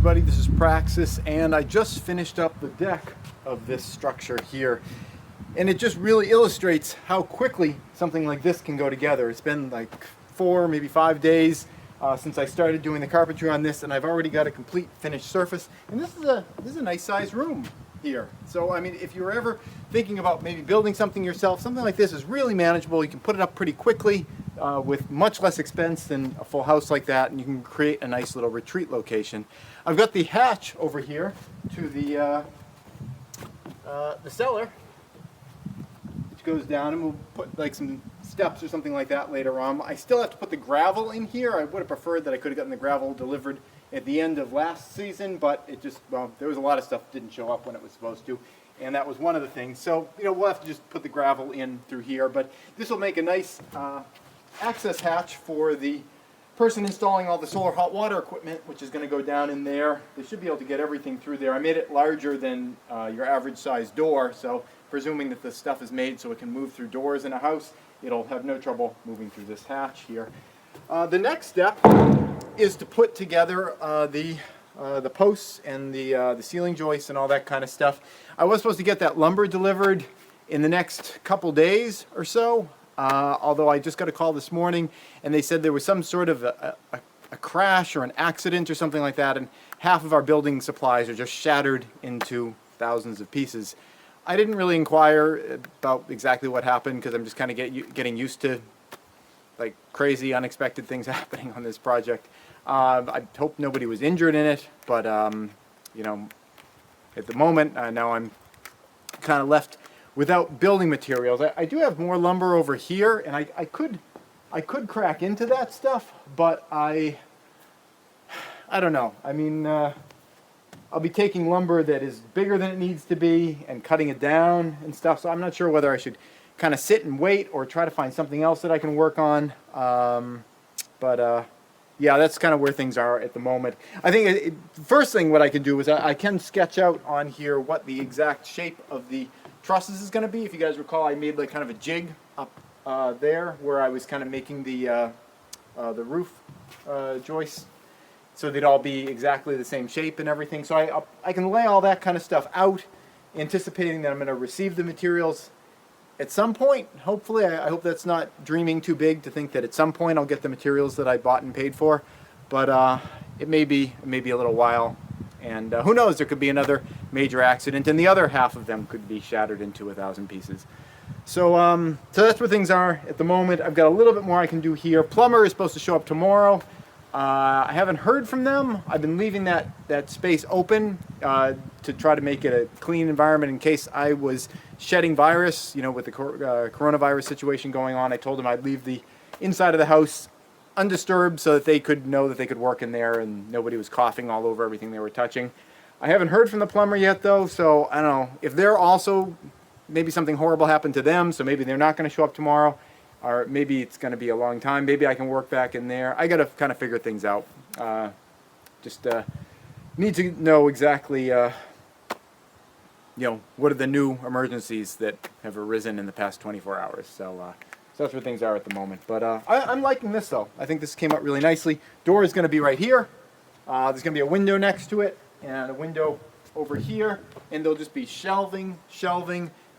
everybody, this is Praxis, and I just finished up the deck of this structure here, and it just really illustrates how quickly something like this can go together. It's been like 4, maybe 5 days since I started doing the carpentry on this, and I've already got a complete finished surface. And this is a nice sized room here. So I mean, if you're ever thinking about maybe building something yourself, something like this is really manageable. You can put it up pretty quickly with much less expense than a full house like that, and you can create a nice little retreat location. I've got the hatch over here to the cellar, which goes down, and we'll put like some steps or something like that later on. I still have to put the gravel in here. I would have preferred that I could have gotten the gravel delivered at the end of last season, but it just, well, there was a lot of stuff that didn't show up when it was supposed to, and that was one of the things. So, you know, we'll have to just put the gravel in through here, but this will make a nice access hatch for the person installing all the solar hot water equipment, which is going to go down in there. They should be able to get everything through there. I made it larger than your average size door, so presuming that the stuff is made so it can move through doors in a house, it'll have no trouble moving through this hatch here. The next step is to put together the posts and the ceiling joists and all that kind of stuff. I was supposed to get that lumber delivered in the next couple days or so, although I just got a call this morning and they said there was some sort of a crash or an accident or something like that, and half of our building supplies are just shattered into thousands of pieces. I didn't really inquire about exactly what happened because I'm just kind of getting used to like crazy unexpected things happening on this project. I hope nobody was injured in it, but you know, at the moment now I'm kind of left without building materials. I do have more lumber over here, and I could crack into that stuff, but I don't know. I mean, I'll be taking lumber that is bigger than it needs to be and cutting it down and stuff, so I'm not sure whether I should kind of sit and wait or try to find something else that I can work on. Yeah, that's kind of where things are at the moment. I think the first thing what I can do is I can sketch out on here what the exact shape of the trusses is going to be. If you guys recall, I made like kind of a jig up there where I was kind of making the roof joists so they'd all be exactly the same shape and everything. So I can lay all that kind of stuff out, anticipating that I'm going to receive the materials at some point. Hopefully, I hope that's not dreaming too big to think that at some point I'll get the materials that I bought and paid for, but it may be a little while, and who knows, there could be another major accident and the other half of them could be shattered into 1,000 pieces. So that's where things are at the moment. I've got a little bit more I can do here. Plumber is supposed to show up tomorrow. I haven't heard from them. I've been leaving that space open to try to make it a clean environment in case I was shedding virus, you know, with the coronavirus situation going on. I told them I'd leave the inside of the house undisturbed so that they could know that they could work in there and nobody was coughing all over everything they were touching. I haven't heard from the plumber yet though, so I don't know. If they're also, maybe something horrible happened to them, so maybe they're not going to show up tomorrow. Or maybe it's going to be a long time. Maybe I can work back in there. I got to kind of figure things out. Just need to know exactly, you know, what are the new emergencies that have arisen in the past 24 hours. So that's where things are at the moment. But I'm liking this though. I think this came out really nicely. Door is going to be right here. There's going to be a window next to it and a window over here. And there'll just be shelving.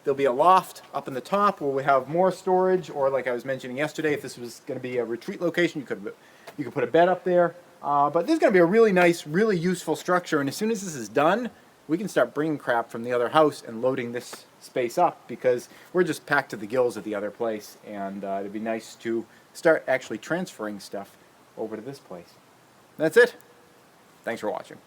There'll be a loft up in the top where we have more storage, or like I was mentioning yesterday, if this was going to be a retreat location, you could put a bed up there. But this is going to be a really nice, really useful structure, and as soon as this is done, we can start bringing crap from the other house and loading this space up, because we're just packed to the gills at the other place, and it'd be nice to start actually transferring stuff over to this place. That's it. Thanks for watching.